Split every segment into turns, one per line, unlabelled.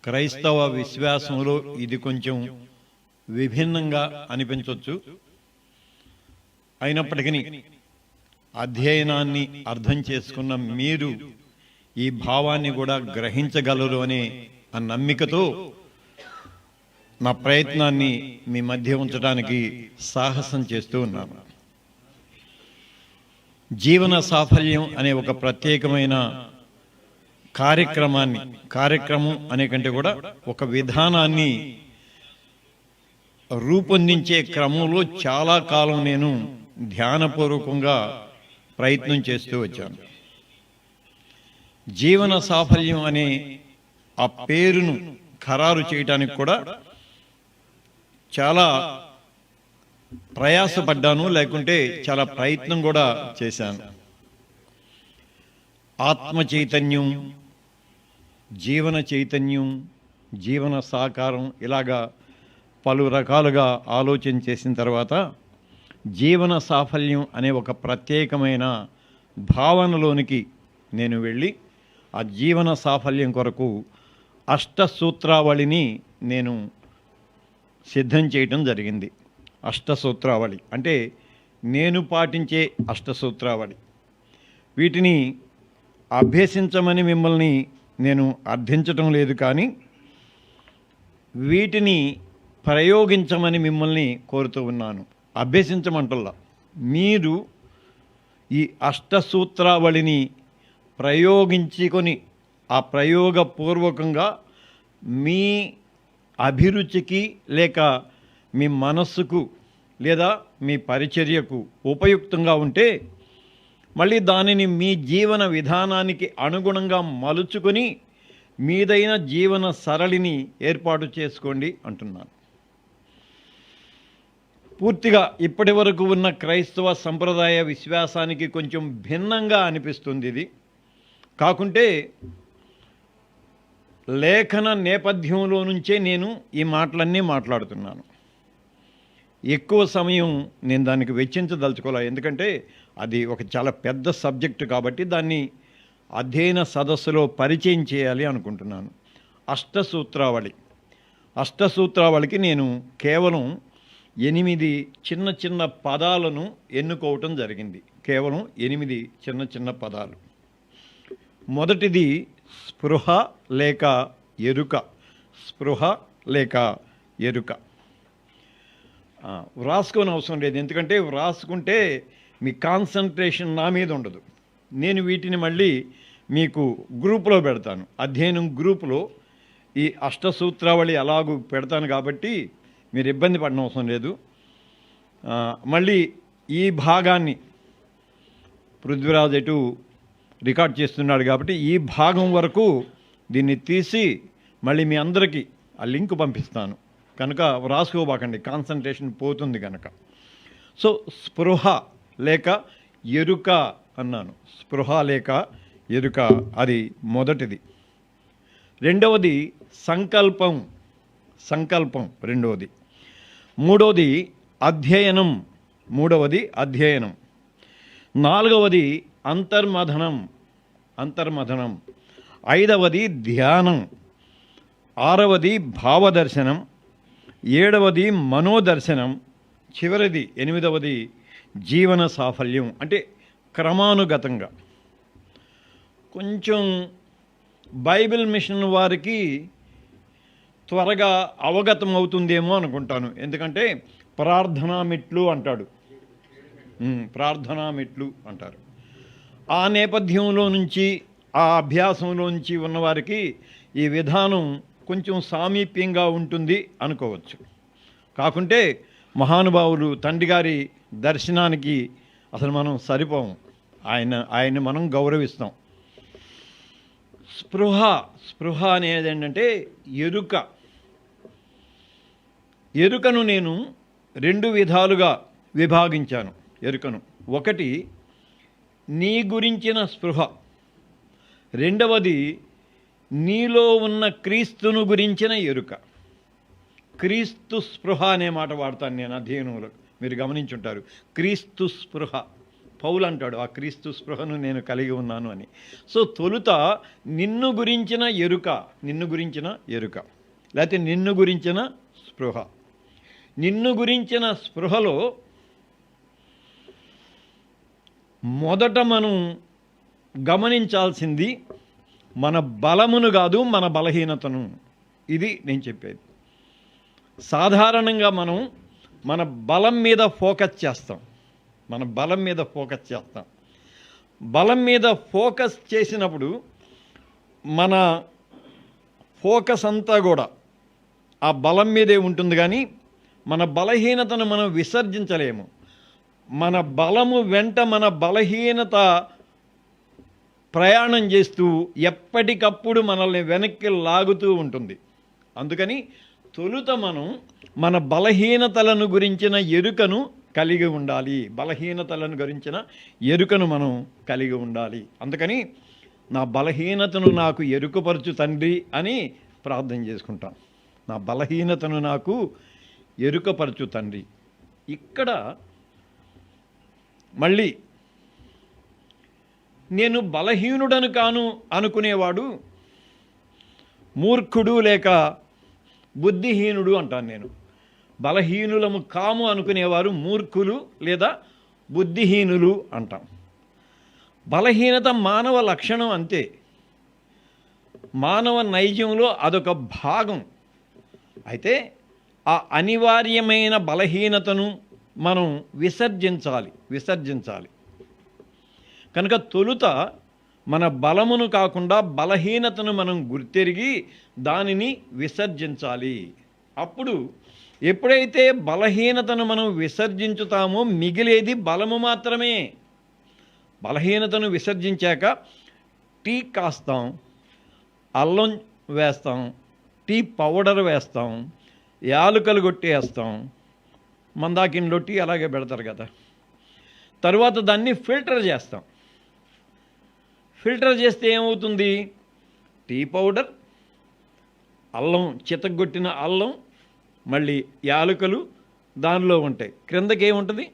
క్రైస్తవ విశ్వాసంలో ఇది కొంచెం విభిన్నంగా అనిపించవచ్చు. అయినప్పటికీ అధ్యయనాన్ని అర్థం చేసుకున్న మీరు ఈ భావాన్ని కూడా గ్రహించగలరు అనే ఆ నమ్మికతో నా ప్రయత్నాన్ని మీ మధ్య ఉంచడానికి సాహసం చేస్తూ ఉన్నాను. జీవన సాఫల్యం అనే ఒక ప్రత్యేకమైన కార్యక్రమం అనే కంటే కూడా ఒక విధానాన్ని రూపొందించే క్రమంలో చాలా కాలం నేను ధ్యానపూర్వకంగా ప్రయత్నం చేస్తూ వచ్చాను. జీవన సాఫల్యం అనే ఆ పేరును ఖరారు చేయడానికి కూడా చాలా ప్రయాసపడ్డాను, లేకుంటే చాలా ప్రయత్నం కూడా చేశాను. ఆత్మ చైతన్యం, జీవన చైతన్యం, జీవన సాకారం, ఇలాగా పలు రకాలుగా ఆలోచన చేసిన తర్వాత జీవన సాఫల్యం అనే ఒక ప్రత్యేకమైన భావనలోనికి నేను వెళ్ళి ఆ జీవన సాఫల్యం కొరకు అష్టసూత్రావళిని నేను సిద్ధం చేయటం జరిగింది. అష్టసూత్రావళి అంటే నేను పాటించే అష్టసూత్రావళి. వీటిని అభ్యసించమని మిమ్మల్ని నేను అర్థించటం లేదు, కానీ వీటిని ప్రయోగించమని మిమ్మల్ని కోరుతూ ఉన్నాను. అభ్యసించమంటల్లా, మీరు ఈ అష్టసూత్రావళిని ప్రయోగించుకొని ఆ ప్రయోగపూర్వకంగా మీ అభిరుచికి లేక మీ మనస్సుకు లేదా మీ పరిచర్యకు ఉపయుక్తంగా ఉంటే మళ్ళీ దానిని మీ జీవన విధానానికి అనుగుణంగా మలుచుకొని మీదైన జీవన సరళిని ఏర్పాటు చేసుకోండి అంటున్నాను. పూర్తిగా ఇప్పటి వరకు ఉన్న క్రైస్తవ సంప్రదాయ విశ్వాసానికి కొంచెం భిన్నంగా అనిపిస్తుంది ఇది. కాకుంటే లేఖన నేపథ్యంలో నుంచే నేను ఈ మాటలన్నీ మాట్లాడుతున్నాను. ఎక్కువ సమయం నేను దానికి వెచ్చించదలుచుకోవాలి, ఎందుకంటే అది ఒక చాలా పెద్ద సబ్జెక్టు కాబట్టి దాన్ని అధ్యయన సదస్సులో పరిచయం చేయాలి అనుకుంటున్నాను. అష్టసూత్రావళికి నేను కేవలం 8 చిన్న చిన్న పదాలను ఎన్నుకోవటం జరిగింది. కేవలం 8 చిన్న చిన్న పదాలు. మొదటిది స్పృహ లేక ఎరుక. స్పృహ లేక ఎరుక. వ్రాసుకోని అవసరం లేదు, ఎందుకంటే వ్రాసుకుంటే మీ కాన్సన్ట్రేషన్ నా మీద ఉండదు. నేను వీటిని మళ్ళీ మీకు గ్రూపులో పెడతాను. అధ్యయనం గ్రూపులో ఈ అష్టసూత్రావళి అలాగూ పెడతాను కాబట్టి మీరు ఇబ్బంది పడిన అవసరం లేదు. మళ్ళీ ఈ భాగాన్ని పృథ్వీరాజ్ ఎటు రికార్డ్ చేస్తున్నాడు కాబట్టి ఈ భాగం వరకు దీన్ని తీసి మళ్ళీ మీ అందరికీ ఆ లింక్ పంపిస్తాను. కనుక వ్రాసుకోబాకండి, కాన్సన్ట్రేషన్ పోతుంది కనుక. సో స్పృహ లేక ఎరుక అన్నాను. స్పృహ లేక ఎరుక, అది మొదటిది. రెండవది సంకల్పం రెండవది. మూడవది అధ్యయనం. నాలుగవది అంతర్మథనం. ఐదవది ధ్యానం. ఆరవది భావదర్శనం. ఏడవది మనోదర్శనం. చివరిది 8వది జీవన సాఫల్యం. అంటే క్రమానుగతంగా. కొంచెం బైబిల్ మిషన్ వారికి త్వరగా అవగతం అవుతుందేమో అనుకుంటాను, ఎందుకంటే ప్రార్థనా మెట్లు అంటాడు. ప్రార్థనా మెట్లు అంటారు. ఆ నేపథ్యంలో నుంచి, ఆ అభ్యాసంలో నుంచి ఉన్నవారికి ఈ విధానం కొంచెం సామీప్యంగా ఉంటుంది అనుకోవచ్చు. కాకుంటే మహానుభావులు తండ్రి గారి దర్శనానికి అసలు మనం సరిపోము. ఆయన్ని మనం గౌరవిస్తాం. స్పృహ అనేది ఏంటంటే ఎరుకను నేను 2 విధాలుగా విభాగించాను. ఎరుకను ఒకటి నీ గురించిన స్పృహ, రెండవది నీలో ఉన్న క్రీస్తును గురించిన ఎరుక. క్రీస్తు స్పృహ అనే మాట వాడతాను నేను అధ్యయనంలో, మీరు గమనించుంటారు. క్రీస్తు స్పృహ, పౌలు అంటాడు, ఆ క్రీస్తు స్పృహను నేను కలిగి ఉన్నాను అని. సో తొలుత నిన్ను గురించిన ఎరుక, లేకపోతే నిన్ను గురించిన స్పృహ. నిన్ను గురించిన స్పృహలో మొదట మనం గమనించాల్సింది మన బలమును కాదు, మన బలహీనతను. ఇది నేను చెప్పేది. సాధారణంగా మనం మన బలం మీద ఫోకస్ చేస్తాం. బలం మీద ఫోకస్ చేసినప్పుడు మన ఫోకస్ అంతా కూడా ఆ బలం మీదే ఉంటుంది, కానీ మన బలహీనతను మనం విసర్జించలేము. మన బలము వెంట మన బలహీనత ప్రయాణం చేస్తూ ఎప్పటికప్పుడు మనల్ని వెనక్కి లాగుతూ ఉంటుంది. అందుకని తొలుత మనం మన బలహీనతలను గురించిన ఎరుకను కలిగి ఉండాలి. మనం కలిగి ఉండాలి. అందుకని నా బలహీనతను నాకు ఎరుకపరచు తండ్రి అని ప్రార్థన చేసుకుంటాం. నా బలహీనతను నాకు ఎరుకపరచు తండ్రి. ఇక్కడ మళ్ళీ నేను బలహీనుడను కాను అనుకునేవాడు మూర్ఖుడు లేక బుద్ధిహీనుడు అంటాను. నేను బలహీనులము కాము అనుకునేవారు మూర్ఖులు లేదా బుద్ధిహీనులు అంటాం. బలహీనత మానవ లక్షణం అంతే, మానవ నైజంలో అదొక భాగం. అయితే ఆ అనివార్యమైన బలహీనతను మనం విసర్జించాలి. కనుక తొలుత మన బలమును కాకుండా బలహీనతను మనం గుర్తెరిగి దానిని విసర్జించాలి. అప్పుడు ఎప్పుడైతే బలహీనతను మనం విసర్జించుతామో మిగిలేది బలము మాత్రమే. బలహీనతను విసర్జించాక టీ కాస్తాం, అల్లం వేస్తాం, టీ పౌడర్ వేస్తాం, యాలుకలు కొట్టేస్తాం. మందాకినిలో టీ అలాగే పెడతారు కదా. తరువాత దాన్ని ఫిల్టర్ చేస్తాం. ఫిల్టర్ చేస్తే ఏమవుతుంది? టీ పౌడర్, అల్లం, చితగొట్టిన అల్లం, మళ్ళీ యాలుకలు దానిలో ఉంటాయి. క్రిందకి ఏముంటుంది?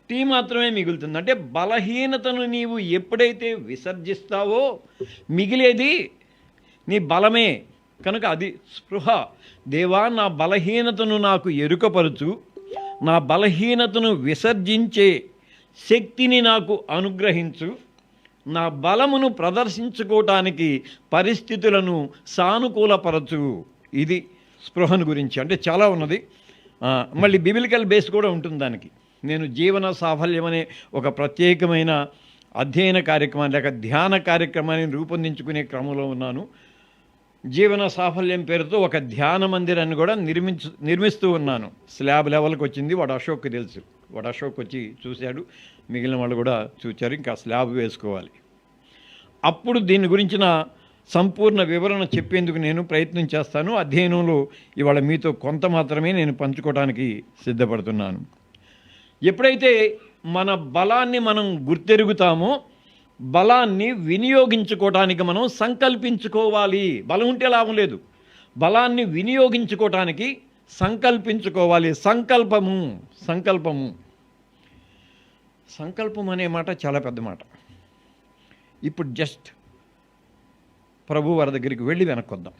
టీ మాత్రమే మిగులుతుంది. అంటే బలహీనతను నీవు ఎప్పుడైతే విసర్జిస్తావో మిగిలేది నీ బలమే. కనుక అది స్పృహ. దేవా, నా బలహీనతను నాకు ఎరుకపరచు, నా బలహీనతను విసర్జించే శక్తిని నాకు అనుగ్రహించు, నా బలమును ప్రదర్శించుకోవటానికి పరిస్థితులను సానుకూలపరచు. ఇది స్పృహను గురించి. అంటే చాలా ఉన్నది. మళ్ళీ బిబిలికల్ బేస్ కూడా ఉంటుంది దానికి. నేను జీవన సాఫల్యం అనే ఒక ప్రత్యేకమైన అధ్యయన కార్యక్రమాన్ని లేక ధ్యాన కార్యక్రమాన్ని రూపొందించుకునే క్రమంలో ఉన్నాను. జీవన సాఫల్యం పేరుతో ఒక ధ్యాన మందిరాన్ని కూడా నిర్మిస్తూ ఉన్నాను. స్లాబ్ లెవెల్కి వచ్చింది. వాడు అశోక్కి తెలుసు. వాడు అశోక్ వచ్చి చూశాడు, మిగిలిన వాళ్ళు కూడా చూశారు. ఇంకా స్లాబ్ వేసుకోవాలి. అప్పుడు దీని గురించిన సంపూర్ణ వివరణ చెప్పేందుకు నేను ప్రయత్నం చేస్తాను. అధ్యయనంలో ఇవాళ మీతో కొంత మాత్రమే నేను పంచుకోవడానికి సిద్ధపడుతున్నాను. ఎప్పుడైతే మన బలాన్ని మనం గుర్తెరుగుతామో బలాన్ని వినియోగించుకోవటానికి మనం సంకల్పించుకోవాలి. బలం ఉంటే లాభం లేదు. బలాన్ని వినియోగించుకోవటానికి సంకల్పించుకోవాలి. సంకల్పం అనే మాట చాలా పెద్ద మాట. ఇప్పుడు జస్ట్ ప్రభు వారి దగ్గరికి వెళ్ళి వెనక్కొద్దాం.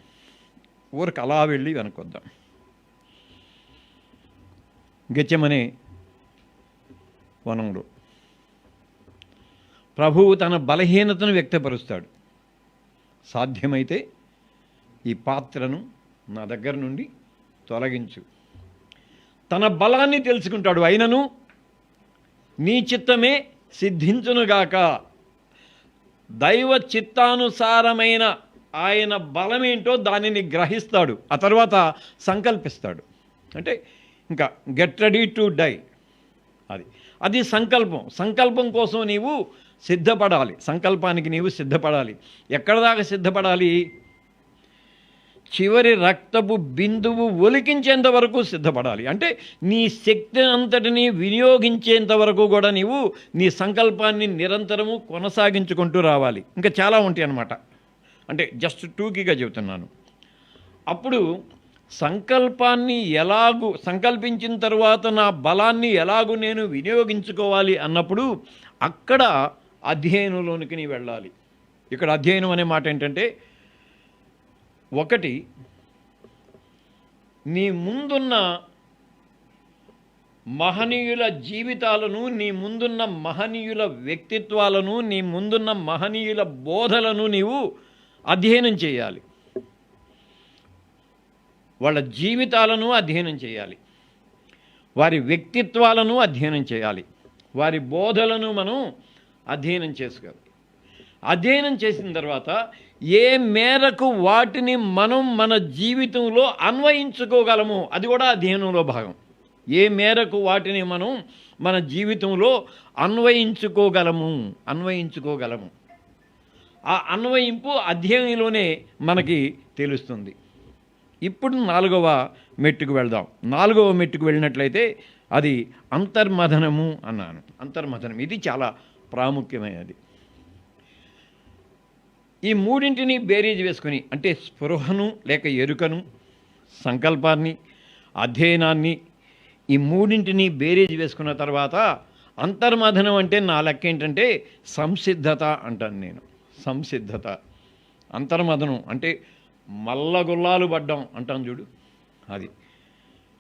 ఊరికి అలా వెళ్ళి వెనక్కొద్దాం. గెచ్చమనే వనంలో ప్రభువు తన బలహీనతను వ్యక్తపరుస్తాడు. సాధ్యమైతే ఈ పాత్రను నా దగ్గర నుండి తొలగించు. తన బలాన్ని తెలుసుకుంటాడు. అయినను నీ చిత్తమే సిద్ధించునుగాక. దైవ చిత్తానుసారమైన ఆయన బలమేంటో దానిని గ్రహిస్తాడు. ఆ తర్వాత సంకల్పిస్తాడు. అంటే ఇంకా గెట్ రెడీ టు డై. అది సంకల్పం కోసం నీవు సిద్ధపడాలి. సంకల్పానికి నీవు సిద్ధపడాలి. ఎక్కడ దాకా సిద్ధపడాలి? చివరి రక్తపు బిందువు ఒలికించేంత వరకు సిద్ధపడాలి. అంటే నీ శక్తి అంతటిని వినియోగించేంత వరకు కూడా నీవు నీ సంకల్పాన్ని నిరంతరము కొనసాగించుకుంటూ రావాలి. ఇంకా చాలా ఉంటాయి అన్నమాట. అంటే జస్ట్ టూకీగా చెబుతున్నాను. అప్పుడు సంకల్పాన్ని సంకల్పించిన తర్వాత నా బలాన్ని ఎలాగూ నేను వినియోగించుకోవాలి అన్నప్పుడు అక్కడ అధ్యయనంలోనికి నీ వెళ్ళాలి. ఇక్కడ అధ్యయనం అనే మాట ఏంటంటే, ఒకటి, నీ ముందున్న మహనీయుల జీవితాలను, నీ ముందున్న మహనీయుల వ్యక్తిత్వాలను, నీ ముందున్న మహనీయుల బోధలను నీవు అధ్యయనం చేయాలి. వాళ్ళ జీవితాలను అధ్యయనం చేయాలి, వారి వ్యక్తిత్వాలను అధ్యయనం చేయాలి, వారి బోధలను మనం అధ్యయనం చేసుకోవాలి. అధ్యయనం చేసిన తర్వాత ఏ మేరకు వాటిని మనం మన జీవితంలో అన్వయించుకోగలము, అది కూడా అధ్యయనంలో భాగం. ఏ మేరకు వాటిని మనం మన జీవితంలో అన్వయించుకోగలము. ఆ అన్వయింపు అధ్యయనంలోనే మనకి తెలుస్తుంది. ఇప్పుడు 4వ మెట్టుకు వెళ్దాం. 4వ మెట్టుకు వెళ్ళినట్లయితే అది అంతర్మథనము అన్నాను. అంతర్మథనం ఇది చాలా ప్రాముఖ్యమైనది. ఈ మూడింటిని బేరీజ్ వేసుకుని, అంటే స్పృహను లేక ఎరుకను, సంకల్పాన్ని, అధ్యయనాన్ని, ఈ మూడింటిని బేరీజ్ వేసుకున్న తర్వాత అంతర్మథనం అంటే నా లెక్క ఏంటంటే సంసిద్ధత అంటాను నేను. సంసిద్ధత, అంతర్మథనం అంటే మల్లగుల్లాలు పడ్డాం అంటాం చూడు, అది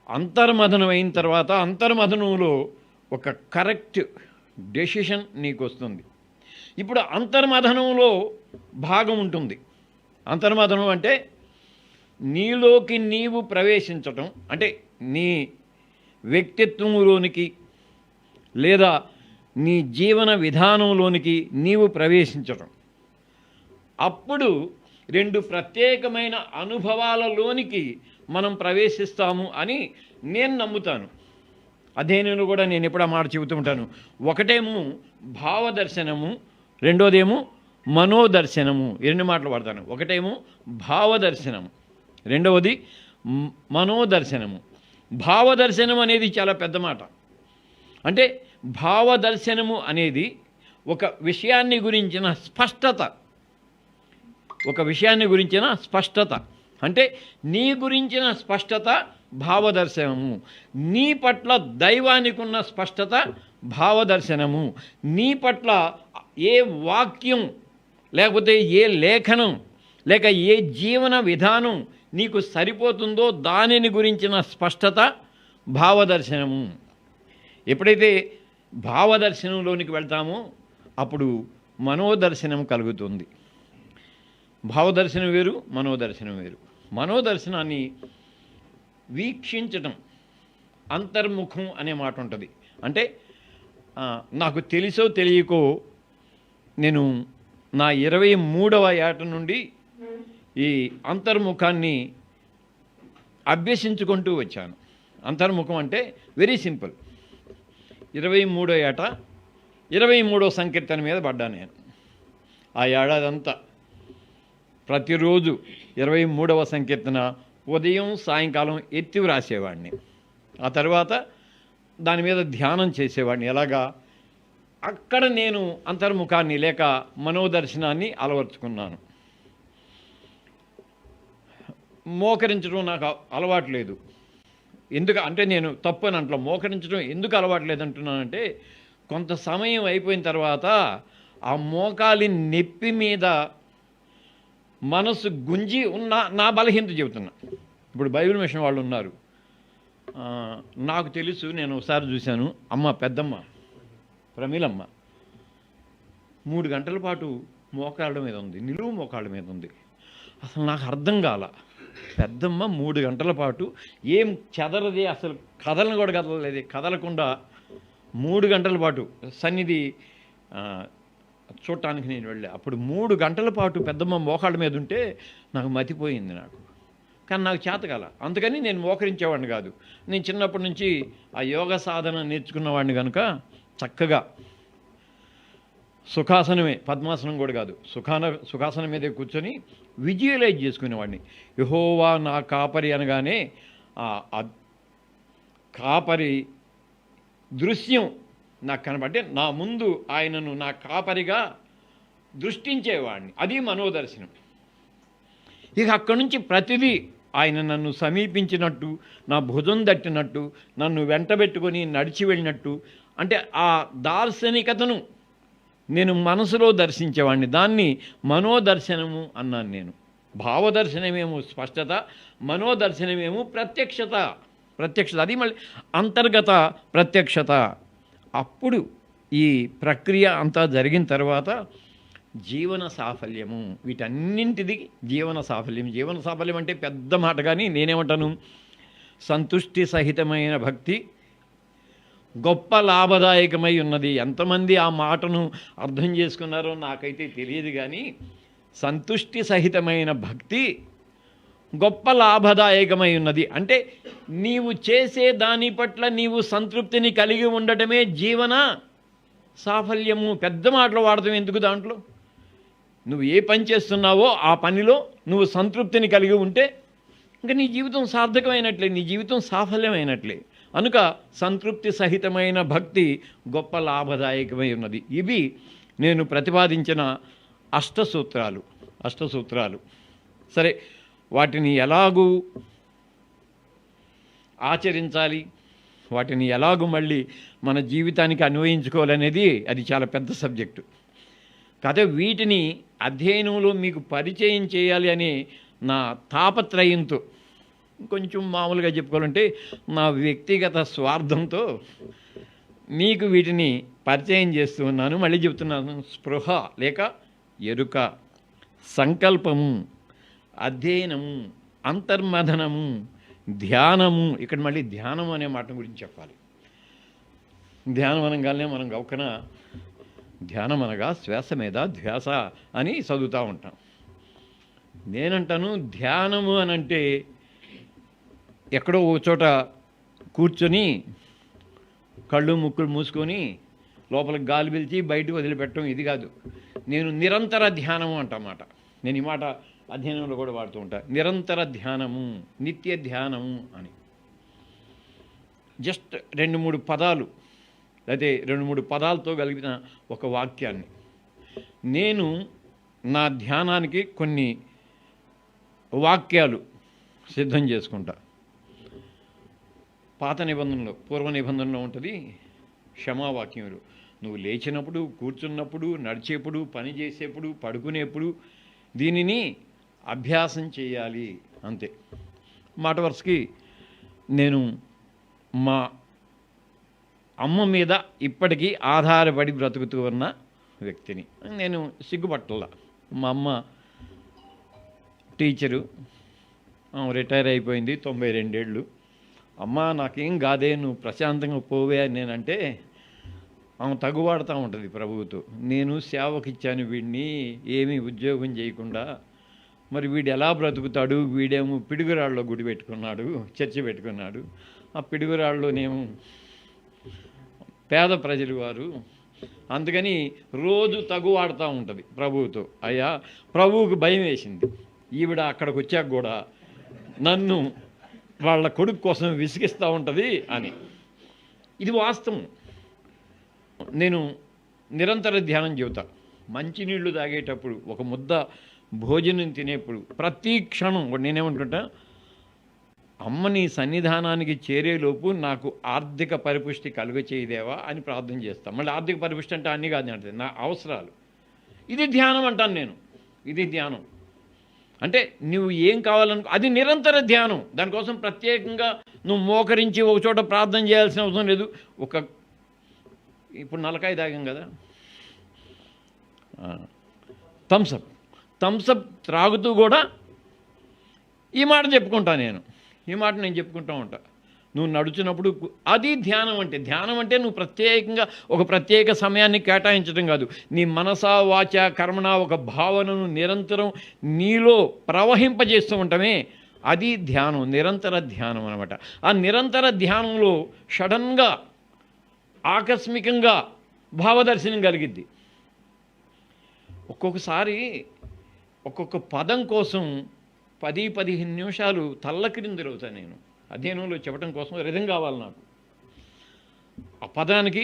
అంతర్మథనం అయిన తర్వాత అంతర్మథనంలో ఒక కరెక్ట్ డెసిషన్ నీకు వస్తుంది. ఇప్పుడు అంతర్మథనంలో భాగం ఉంటుంది. అంతర్మథనం అంటే నీలోకి నీవు ప్రవేశించటం, అంటే నీ వ్యక్తిత్వంలోనికి లేదా నీ జీవన విధానంలోనికి నీవు ప్రవేశించటం. అప్పుడు 2 ప్రత్యేకమైన అనుభవాలలోనికి మనం ప్రవేశిస్తాము అని నేను నమ్ముతాను. అధ్యయనంలో కూడా నేను ఎప్పుడు ఆ మాట చెబుతూ ఉంటాను. ఒకటేమో భావదర్శనము, రెండోదేమో మనోదర్శనము. 2 మాటలు వాడతాను. ఒకటేమో భావదర్శనము, రెండవది మనోదర్శనము. భావదర్శనం అనేది చాలా పెద్ద మాట. అంటే భావదర్శనము అనేది ఒక విషయాన్ని గురించిన స్పష్టత, అంటే నీ గురించిన స్పష్టత భావదర్శనము. నీ పట్ల దైవానికి ఉన్న స్పష్టత భావదర్శనము. నీ పట్ల ఏ వాక్యం లేకపోతే ఏ లేఖనం లేక ఏ జీవన విధానం నీకు సరిపోతుందో దానిని గురించిన స్పష్టత భావదర్శనము. ఎప్పుడైతే భావదర్శనంలోనికి వెళ్తామో అప్పుడు మనోదర్శనం కలుగుతుంది. భావదర్శనం వేరు, మనోదర్శనం వేరు. మనోదర్శనాన్ని వీక్షించటం, అంతర్ముఖం అనే మాట ఉంటుంది. అంటే నాకు తెలుసో తెలియకో నేను నా 23వ ఏట నుండి ఈ అంతర్ముఖాన్ని అభ్యసించుకుంటూ వచ్చాను. అంతర్ముఖం అంటే వెరీ సింపుల్. 23వ ఏట 23వ సంకీర్తన మీద పడ్డాను నేను. ఆ ఏడాదంతా ప్రతిరోజు 23వ సంకీర్తన ఉదయం సాయంకాలం ఎత్తి వ్రాసేవాడిని. ఆ తర్వాత దాని మీద ధ్యానం చేసేవాడిని. ఎలాగా? అక్కడ నేను అంతర్ముఖాన్ని లేక మనోదర్శనాన్ని అలవర్చుకున్నాను. మోకరించడం నాకు అలవాటు లేదు. ఎందుకు అంటే నేను తప్పు అని అంటలో మోకరించడం ఎందుకు అలవాటు లేదంటున్నానంటే, కొంత సమయం అయిపోయిన తర్వాత ఆ మోకాలి నొప్పి మీద మనసు గుంజి ఉన్న నా బలహీనత చెబుతున్నా. ఇప్పుడు బైబిల్ మిషన్ వాళ్ళు ఉన్నారు, నాకు తెలుసు. నేను ఒకసారి చూశాను, పెద్దమ్మ ప్రమీలమ్మ 3 గంటల పాటు మోకాళ్ళ మీద ఉంది, నిలువు మోకాళ్ళ మీద ఉంది. అసలు నాకు అర్థం కాల. పెద్దమ్మ 3 గంటల పాటు ఏం చెదరది, అసలు కదలను కూడా కదలలేదు. కదలకుండా 3 గంటల పాటు సన్నిధి చూడటానికి నేను వెళ్ళా. అప్పుడు 3 గంటల పాటు పెద్దమ్మ మోకాళ్ళ మీద ఉంటే నాకు మతిపోయింది. కానీ నాకు చేతకాల. అందుకని నేను మోకరించేవాడిని కాదు. నేను చిన్నప్పటి నుంచి ఆ యోగ సాధన నేర్చుకున్నవాడిని కనుక చక్కగా సుఖాసనమే, పద్మాసనం కూడా కాదు, సుఖాసనం మీదే కూర్చొని విజువలైజ్ చేసుకునేవాడిని. యెహోవా నా కాపరి అనగానే ఆ కాపరి దృశ్యం నాకు కనబడితే నా ముందు ఆయనను నా కాపరిగా దృష్టించేవాడిని. అది మనోదర్శనం. ఇక అక్కడి నుంచి ప్రతిదీ ఆయన నన్ను సమీపించినట్టు, నా భుజం తట్టినట్టు, నన్ను వెంటబెట్టుకొని నడిచి వెళ్ళినట్టు, అంటే ఆ దార్శనికతను నేను మనసులో దర్శించేవాడిని. దాన్ని మనోదర్శనము అన్నాను నేను. భావదర్శనమేమో స్పష్టత, మనోదర్శనమేమో ప్రత్యక్షత. అది మళ్ళీ అంతర్గత ప్రత్యక్షత. అప్పుడు ఈ ప్రక్రియ అంతా జరిగిన తర్వాత జీవన సాఫల్యము, వీటన్నింటిది జీవన సాఫల్యం అంటే పెద్ద మాట, కానీ నేనేమంటాను, సంతుష్టి సహితమైన భక్తి గొప్ప లాభదాయకమై ఉన్నది. ఎంతమంది ఆ మాటను అర్థం చేసుకున్నారో నాకైతే తెలియదు, కానీ సంతుష్టి సహితమైన భక్తి గొప్ప లాభదాయకమై ఉన్నది. అంటే నీవు చేసే దాని పట్ల నీవు సంతృప్తిని కలిగి ఉండటమే జీవన సాఫల్యము. పెద్ద మాటలు వాడతాం ఎందుకు? దాంట్లో నువ్వు ఏ పని చేస్తున్నావో ఆ పనిలో నువ్వు సంతృప్తిని కలిగి ఉంటే ఇంకా నీ జీవితం సార్థకమైనట్లే, నీ జీవితం సాఫల్యమైనట్లే. కనుక సంతృప్తి సహితమైన భక్తి గొప్ప లాభదాయకమై ఉన్నది. ఇవి నేను ప్రతిపాదించిన అష్టసూత్రాలు. సరే, వాటిని ఎలాగూ ఆచరించాలి, వాటిని ఎలాగూ మళ్ళీ మన జీవితానికి అన్వయించుకోవాలనేది అది చాలా పెద్ద సబ్జెక్టు. కాకపోతే వీటిని అధ్యయనంలో మీకు పరిచయం చేయాలి అనే నా తాపత్రయంతో, కొంచెం మామూలుగా చెప్పుకోవాలంటే నా వ్యక్తిగత స్వార్థంతో మీకు వీటిని పరిచయం చేస్తూ ఉన్నాను. మళ్ళీ చెప్తున్నాను, స్పృహ లేక ఎరుక, సంకల్పము, అధ్యయనము, అంతర్మథనము, ధ్యానము. ఇక్కడ మళ్ళీ ధ్యానం అనే మాట గురించి చెప్పాలి. ధ్యానం అనగానే మనం గౌకన ధ్యానం అనగా శ్వాస మీద ధ్యాస అని చదువుతూ ఉంటాం. నేనంటాను, ధ్యానము అనంటే ఎక్కడో ఒక చోట కూర్చొని కళ్ళు ముక్కులు మూసుకొని లోపలికి గాలి పిలిచి బయటకు వదిలిపెట్టడం ఇది కాదు. నేను నిరంతర ధ్యానము అంటమాట. నేను ఈ మాట అధ్యయనంలో కూడా వాడుతూ ఉంటా. నిరంతర ధ్యానము, నిత్య ధ్యానము అని. జస్ట్ 2-3 పదాలు, అయితే 2-3 పదాలతో కలిగిన ఒక వాక్యాన్ని నేను నా ధ్యానానికి కొన్ని వాక్యాలు సిద్ధం చేసుకుంటా. పాత నిబంధనలో, పూర్వ నిబంధనలో ఉంటుంది క్షమావాక్యములు. నువ్వు లేచినప్పుడు, కూర్చున్నప్పుడు, నడిచేప్పుడు, పని చేసేప్పుడు, పడుకునేప్పుడు దీనిని అభ్యాసం చేయాలి అంతే. మాట వరుసకి నేను మా అమ్మ మీద ఇప్పటికీ ఆధారపడి బ్రతుకుతూ ఉన్న వ్యక్తిని. నేను సిగ్గుపట్టల. మా అమ్మ టీచరు, రిటైర్ అయిపోయింది, 92 ఏళ్ళు. అమ్మ నాకేం కాదే, నువ్వు ప్రశాంతంగా పోవే అని నేనంటే ఆమె తగువాడుతూ ఉంటుంది ప్రభువుతో. నేను సేవకి ఇచ్చాను వీడిని, ఏమీ ఉద్యోగం చేయకుండా, మరి వీడు ఎలా బ్రతుకుతాడు? వీడేమో పిడుగురాళ్ళలో గుడి పెట్టుకున్నాడు, చర్చి పెట్టుకున్నాడు. ఆ పిడుగురాళ్ళలోనేమో పేద ప్రజలు వారు, అందుకని రోజు తగువాడుతూ ఉంటుంది ప్రభువుతో. అయ్యా, ప్రభువుకు భయం వేసింది, ఈవిడ అక్కడికి వచ్చాక కూడా నన్ను వాళ్ళ కొడుకు కోసం విసిగిస్తూ ఉంటుంది అని. ఇది వాస్తవం. నేను నిరంతర ధ్యానం చెబుతా. మంచినీళ్ళు తాగేటప్పుడు, ఒక ముద్ద భోజనం తినేప్పుడు, ప్రతి క్షణం నేనేమంటుంటా, అమ్మ నీ సన్నిధానానికి చేరేలోపు నాకు ఆర్థిక పరిపుష్టి కలుగచేయదేవా అని ప్రార్థన చేస్తాను. మళ్ళీ ఆర్థిక పరిపుష్టి అంటే అన్నీ కాదు అంటే నా అవసరాలు. ఇది ధ్యానం అంటాను నేను. ఇది ధ్యానం అంటే నువ్వు ఏం కావాలనుకో అది నిరంతర ధ్యానం. దానికోసం ప్రత్యేకంగా నువ్వు మోకరించి ఒక చోట ప్రార్థన చేయాల్సిన అవసరం లేదు. ఇప్పుడు నలకాయ తాగాం కదా, థమ్సప్ త్రాగుతూ కూడా ఈ మాట చెప్పుకుంటా నేను. ఈ మాట నేను చెప్పుకుంటూ ఉంటా. నువ్వు నడుచున్నప్పుడు అది ధ్యానం అంటే. ధ్యానం అంటే నువ్వు ప్రత్యేకంగా ఒక ప్రత్యేక సమయాన్ని కేటాయించడం కాదు. నీ మనసా వాచ కర్మణ ఒక భావనను నిరంతరం నీలో ప్రవహింపజేస్తూ ఉంటామే, అది ధ్యానం, నిరంతర ధ్యానం అనమాట. ఆ నిరంతర ధ్యానంలో సడన్గా ఆకస్మికంగా భావదర్శనం కలిగిద్ది. ఒక్కొక్కసారి ఒక్కొక్క పదం కోసం 10-15 నిమిషాలు తల్లకిరిందులవుతాను నేను. అధ్యయనంలో చెప్పడం కోసం రిధం కావాలి నాకు. ఆ పదానికి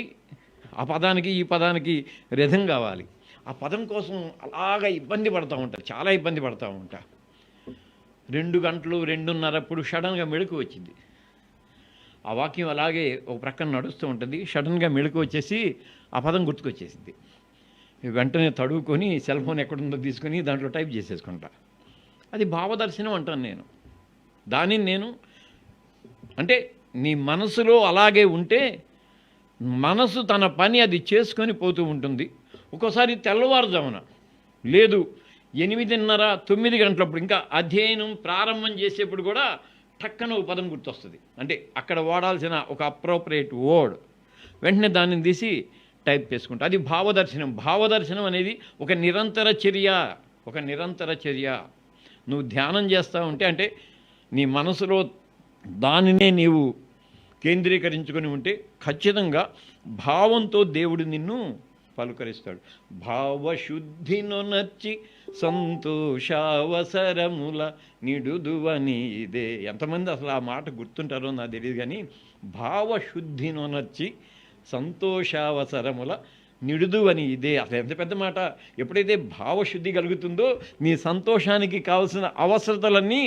ఈ పదానికి రిధం కావాలి. ఆ పదం కోసం అలాగా ఇబ్బంది పడుతూ ఉంటారు, చాలా ఇబ్బంది పడుతూ ఉంటా. 2 గంటలు 2:30 అప్పుడు సడన్గా మెళుకు వచ్చింది. ఆ వాక్యం అలాగే ఒక ప్రక్కన నడుస్తూ ఉంటుంది. సడన్గా మెళుకు వచ్చేసి ఆ పదం గుర్తుకొచ్చేసింది. వెంటనే తడువుకొని సెల్ ఫోన్ ఎక్కడుందో తీసుకొని దాంట్లో టైప్ చేసేసుకుంటా. అది భావదర్శనం అంటాను నేను. దానిని నేను అంటే నీ మనసులో అలాగే ఉంటే మనసు తన పని అది చేసుకొని పోతూ ఉంటుంది. ఒక్కోసారి తెల్లవారుజామున లేదు 8:30 9 గంటలప్పుడు ఇంకా అధ్యయనం ప్రారంభం చేసేప్పుడు కూడా టక్కన ఒక పదం గుర్తొస్తుంది. అంటే అక్కడ వాడాల్సిన ఒక అప్రోప్రియేట్ వర్డ్ వెంటనే దానిని తీసి టైప్ చేసుకుంటా. అది భావదర్శనం. భావదర్శనం అనేది ఒక నిరంతర చర్య. నువ్వు ధ్యానం చేస్తూ ఉంటే అంటే నీ మనసులో దానినే నీవు కేంద్రీకరించుకొని ఉంటే ఖచ్చితంగా భావంతో దేవుడు నిన్ను పలుకరిస్తాడు. భావశుద్ధిను నచ్చి సంతోషావసరముల నిడుదువని ఇదే. ఎంతమంది అసలు ఆ మాట గుర్తుంటారో నాకు తెలియదు, కానీ భావశుద్ధిను నచ్చి సంతోషావసరముల నిడుదువని ఇదే. అసలు ఎంత పెద్ద మాట. ఎప్పుడైతే భావశుద్ధి కలుగుతుందో నీ సంతోషానికి కావలసిన అవసరతలన్నీ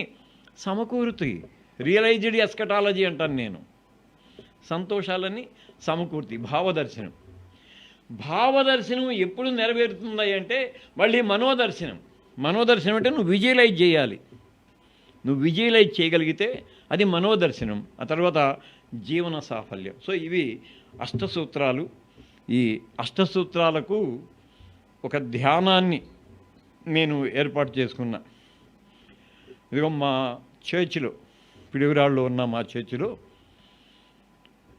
సమకూరుతాయి. రియలైజ్డ్ ఎస్కటాలజీ అంటాను నేను. సంతోషాలన్నీ సమకూర్తి. భావదర్శనం ఎప్పుడు నెరవేరుతుంది అంటే మళ్ళీ మనోదర్శనం అంటే నువ్వు విజువలైజ్ చేయాలి. నువ్వు విజువలైజ్ చేయగలిగితే అది మనోదర్శనం. ఆ తర్వాత జీవన సాఫల్యం. సో ఇవి అష్టసూత్రాలు. ఈ అష్టసూత్రాలకు ఒక ధ్యానాన్ని నేను ఏర్పాటు చేసుకున్నా. ఇదిగో మా చర్చిలో, పిడుగురాళ్ళలో ఉన్న మా చర్చిలో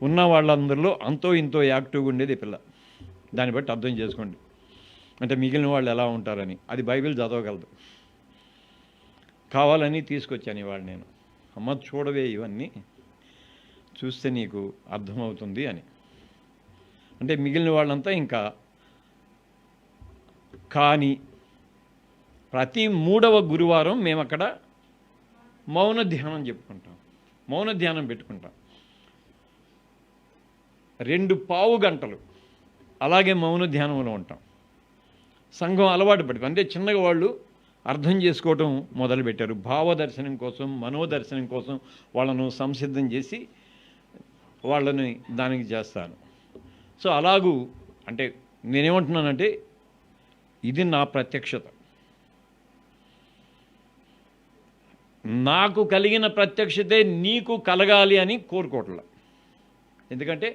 ఉన్న వాళ్ళందరిలో అంతో ఇంతో యాక్టివ్గా ఉండేది పిల్ల. దాన్ని బట్టి అర్థం చేసుకోండి అంటే మిగిలిన వాళ్ళు ఎలా ఉంటారని. అది బైబిల్ చదవగలదు. కావాలని తీసుకొచ్చాను ఇవాళ నేను. అమ్మ చూడవే, ఇవన్నీ చూస్తే నీకు అర్థమవుతుంది అని. అంటే మిగిలిన వాళ్ళంతా ఇంకా కానీ ప్రతి 3వ గురువారం మేము అక్కడ మౌన ధ్యానం చెప్పుకుంటాం. మౌన ధ్యానం పెట్టుకుంటాం 2 పావు గంటలు. అలాగే మౌన ధ్యానంలో ఉంటాం. సంఘం అలవాటు పడి అంటే చిన్నగా వాళ్ళు అర్థం చేసుకోవటం మొదలుపెట్టారు. భావదర్శనం కోసం, మనోదర్శనం కోసం వాళ్ళను సంసిద్ధం చేసి వాళ్ళని దానికి చేస్తాను. సో అలాగూ అంటే నేనేమంటున్నానంటే ఇది నా ప్రత్యక్షత. నాకు కలిగిన ప్రత్యక్షతే నీకు కలగాలి అని కోరుకోవట్లా. ఎందుకంటే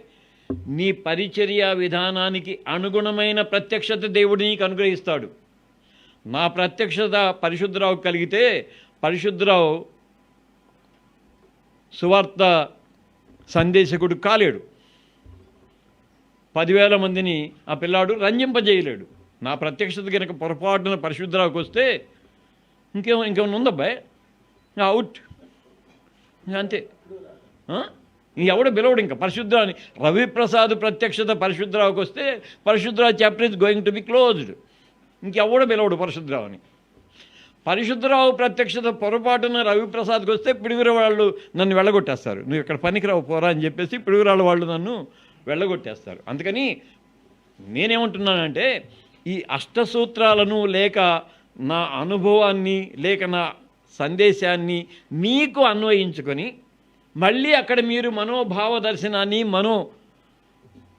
నీ పరిచర్య విధానానికి అనుగుణమైన ప్రత్యక్షత దేవుడు నీకు అనుగ్రహిస్తాడు. నా ప్రత్యక్షత పరిశుద్ధరావు కలిగితే పరిశుద్ధరావు సువార్త సందేశకుడు కాలేడు. 10,000 మందిని ఆ పిల్లాడు రంజింపజేయలేడు. నా ప్రత్యక్షత కనుక పొరపాటున పరిశుద్ధరావుకి వస్తే ఇంకేమన్నా ఉందబ్బాయి, అవుట్, అంతే. ఎవడు పిలవడు ఇంకా పరిశుద్ధరావుని. రవిప్రసాద్ ప్రత్యక్షత పరిశుద్ధరావుకి వస్తే Parishuddharao chapter is going to be closed. ఇంకెవడు పిలవడు పరిశుద్ధరావుని. పరిశుద్ధరావు ప్రత్యక్షత పొరపాటున రవిప్రసాద్కి వస్తే పిడుగుర వాళ్ళు నన్ను వెళ్ళగొట్టేస్తారు. నువ్వు ఇక్కడ పనికిరావు పోరా అని చెప్పేసి పిడుగురాళ్ళ వాళ్ళు నన్ను వెళ్ళగొట్టేస్తారు. అందుకని నేనేమంటున్నానంటే ఈ అష్టసూత్రాలను లేక నా అనుభవాన్ని లేక నా సందేశాన్ని మీకు అన్వయించుకొని మళ్ళీ అక్కడ మీరు మనోభావ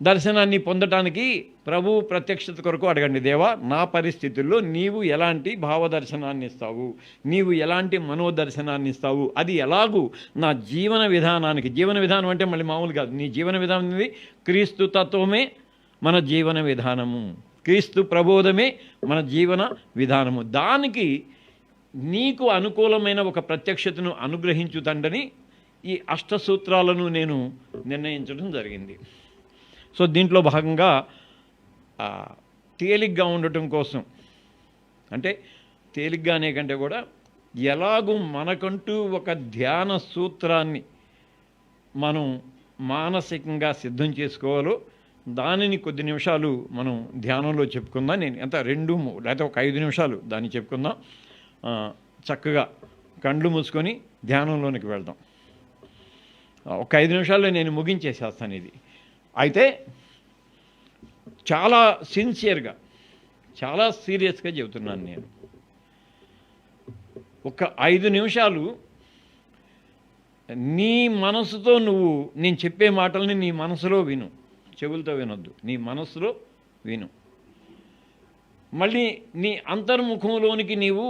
దర్శనాన్ని పొందటానికి ప్రభు ప్రత్యక్షత కొరకు అడగండి. దేవా, నా పరిస్థితుల్లో నీవు ఎలాంటి భావదర్శనాన్ని ఇస్తావు, నీవు ఎలాంటి మనోదర్శనాన్ని ఇస్తావు, అది ఎలాగూ నా జీవన విధానానికి. జీవన విధానం అంటే మళ్ళీ మామూలు కాదు. నీ జీవన విధానం అనేది క్రీస్తు తత్వమే మన జీవన విధానము, క్రీస్తు ప్రబోధమే మన జీవన విధానము. దానికి నీకు అనుకూలమైన ఒక ప్రత్యక్షతను అనుగ్రహించు తండ్రి ఈ అష్టసూత్రాలను నేను నిర్ణయించడం జరిగింది. సో దీంట్లో భాగంగా తేలిగ్గా ఉండటం కోసం, అంటే తేలిగ్గా అనే కంటే కూడా ఎలాగూ మనకంటూ ఒక ధ్యాన సూత్రాన్ని మనం మానసికంగా సిద్ధం చేసుకోవాలో దానిని కొద్ది నిమిషాలు మనం ధ్యానంలో చెప్పుకుందాం. నేను ఎంత 2 లేకపోతే ఒక 5 నిమిషాలు దాన్ని చెప్పుకుందాం. చక్కగా కళ్ళు మూసుకొని ధ్యానంలోనికి వెళ్దాం. ఒక 5 నిమిషాల్లో నేను ముగించేసేస్తాను ఇది. అయితే చాలా సిన్సియర్గా, చాలా సీరియస్గా చెబుతున్నాను నేను. ఒక 5 నిమిషాలు నీ మనసుతో నువ్వు నేను చెప్పే మాటల్ని నీ మనసులో విను, చెవులతో వినొద్దు, నీ మనసులో విను. మళ్ళీ నీ అంతర్ముఖంలోనికి నీవు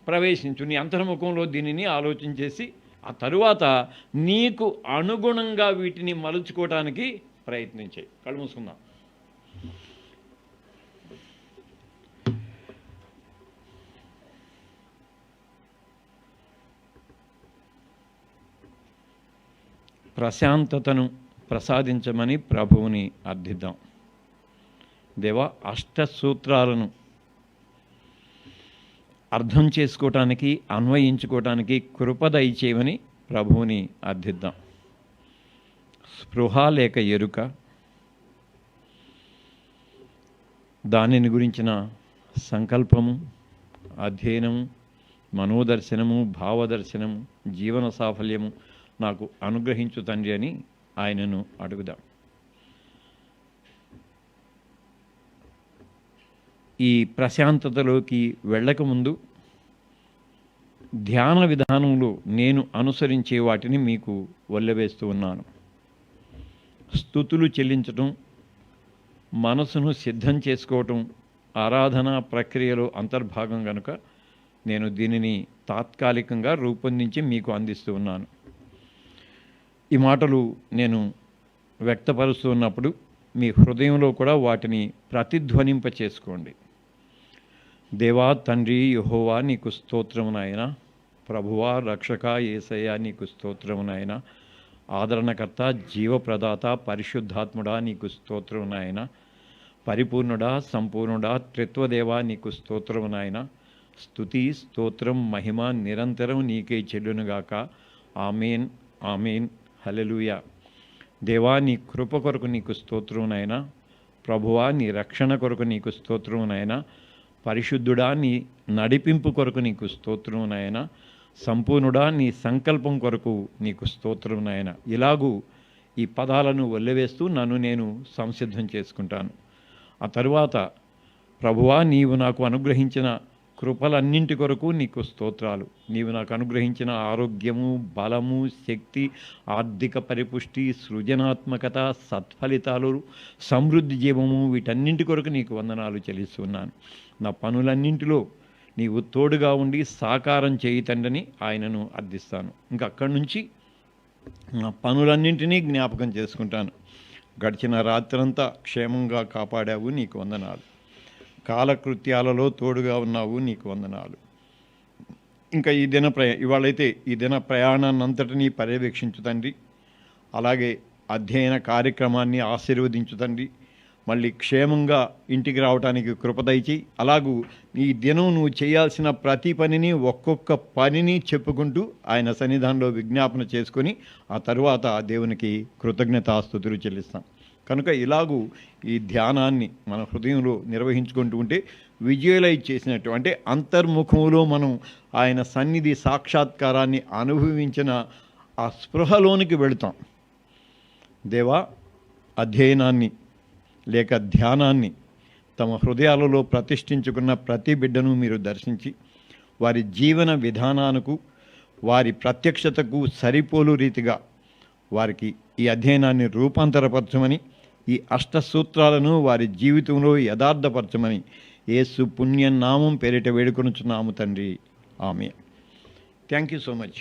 ప్రవేశించు, నీ అంతర్ముఖంలో దీనిని ఆలోచించేసి ఆ తరువాత నీకు అనుగుణంగా వీటిని మలుచుకోవడానికి ప్రయత్నించాయి. కళ్ళు మూసుకుందాం. ప్రశాంతతను ప్రసాదించమని ప్రభువుని అర్థిద్దాం. దేవా, అష్టసూత్రాలను అర్థం చేసుకోవటానికి, అన్వయించుకోవటానికి కృప దయచేయమని ప్రభువుని అర్థిద్దాం. స్పృహ లేక ఎరుక, దానిని గురించిన సంకల్పము, అధ్యయనము, మనోదర్శనము, భావదర్శనము, జీవన సాఫల్యము నాకు అనుగ్రహించు తండ్రి అని ఆయనను అడుగుదాం. ఈ ప్రశాంతతలోకి వెళ్ళకముందు ధ్యాన విధానంలో నేను అనుసరించే వాటిని మీకు వల్లవేస్తూ ఉన్నాను. స్తుతులు చెల్లించటం, మనసును సిద్ధం చేసుకోవటం ఆరాధనా ప్రక్రియలో అంతర్భాగం కనుక నేను దీనిని తాత్కాలికంగా రూపొందించి మీకు అందిస్తూ ఉన్నాను. ఈ మాటలు నేను వ్యక్తపరుస్తూ ఉన్నప్పుడు మీ హృదయంలో కూడా వాటిని ప్రతిధ్వనింప చేసుకోండి. దేవా, తండ్రి యెహోవా నీకు స్తోత్రము నాయన, ప్రభువా రక్షక యేసయ్య నీకు స్తోత్రము నాయన, ఆదరణకర్త జీవప్రదాత పరిశుద్ధాత్ముడా నీకు స్తోత్రము నాయన, పరిపూర్ణుడా సంపూర్ణుడా త్రిత్వదేవా నీకు స్తోత్రము నాయన. స్తుతి స్తోత్రం మహిమ నిరంతరం నీకే చెల్లునుగాక. ఆమేన్ ఆమేన్ హల్లెలూయా. దేవా, నీ కృప కొరకు నీకు స్తోత్రము నాయన, ప్రభువా నీ రక్షణ కొరకు నీకు స్తోత్రము నాయన, పరిశుద్ధుడా నీ నడిపింపు కొరకు నీకు స్తోత్రము నాయన, సంపూర్ణుడా నీ సంకల్పం కొరకు నీకు స్తోత్రము నాయన. ఇలాగూ ఈ పదాలను వల్లవేస్తూ నన్ను నేను సంసిద్ధం చేసుకుంటాను. ఆ తరువాత ప్రభువా, నీవు నాకు అనుగ్రహించిన కృపలన్నింటి కొరకు నీకు స్తోత్రాలు. నీవు నాకు అనుగ్రహించిన ఆరోగ్యము, బలము, శక్తి, ఆర్థిక పరిపుష్టి, సృజనాత్మకత, సత్ఫలితాలు, సమృద్ధి జీవము, వీటన్నింటి కొరకు నీకు వందనాలు చెల్లిస్తున్నాను. నా పనులన్నింటిలో నీవు తోడుగా ఉండి సాకారం చేయుతండని ఆయనను అర్థిస్తాను. ఇంకా అక్కడి నుంచి నా పనులన్నింటినీ జ్ఞాపకం చేసుకుంటాను. గడిచిన రాత్రంతా క్షేమంగా కాపాడావు, నీకు వందనాలు. కాలకృత్యాలలో తోడుగా ఉన్నావు, నీకు వందనాలు. ఇంకా ఇవాళైతే ఈ దిన ప్రయాణాన్ని అంతటినీ పర్యవేక్షించు తండ్రి. అలాగే అధ్యయన కార్యక్రమాన్ని ఆశీర్వదించు తండ్రి. మళ్ళీ క్షేమంగా ఇంటికి రావడానికి కృపదయిచి, అలాగూ ఈ దినం నువ్వు చేయాల్సిన ప్రతి పనిని, ఒక్కొక్క పనిని చెప్పుకుంటూ ఆయన సన్నిధానంలో విజ్ఞాపన చేసుకొని ఆ తరువాత దేవునికి కృతజ్ఞతాస్తుతులు చెల్లిస్తాం. కనుక ఇలాగూ ఈ ధ్యానాన్ని మన హృదయంలో నిర్వహించుకుంటూ ఉంటే విజువలైజ్ చేసినట్టు, అంటే అంతర్ముఖంలో మనం ఆయన సన్నిధి సాక్షాత్కారాన్ని అనుభవించిన ఆ స్పృహలోనికి వెళుతాం. దేవా, అధ్యయనాన్ని లేక ధ్యానాన్ని తమ హృదయాలలో ప్రతిష్ఠించుకున్న ప్రతి బిడ్డను మీరు దర్శించి వారి జీవన విధానానికి, వారి ప్రత్యక్షతకు సరిపోలు రీతిగా వారికి ఈ అధ్యయనాన్ని రూపాంతరపరచమని, ఈ అష్టసూత్రాలను వారి జీవితంలో యథార్థపరచమని యేసు పుణ్యనామం పేరిట వేడుకొనుచున్నాము తండ్రి. Amen. Thank you so much.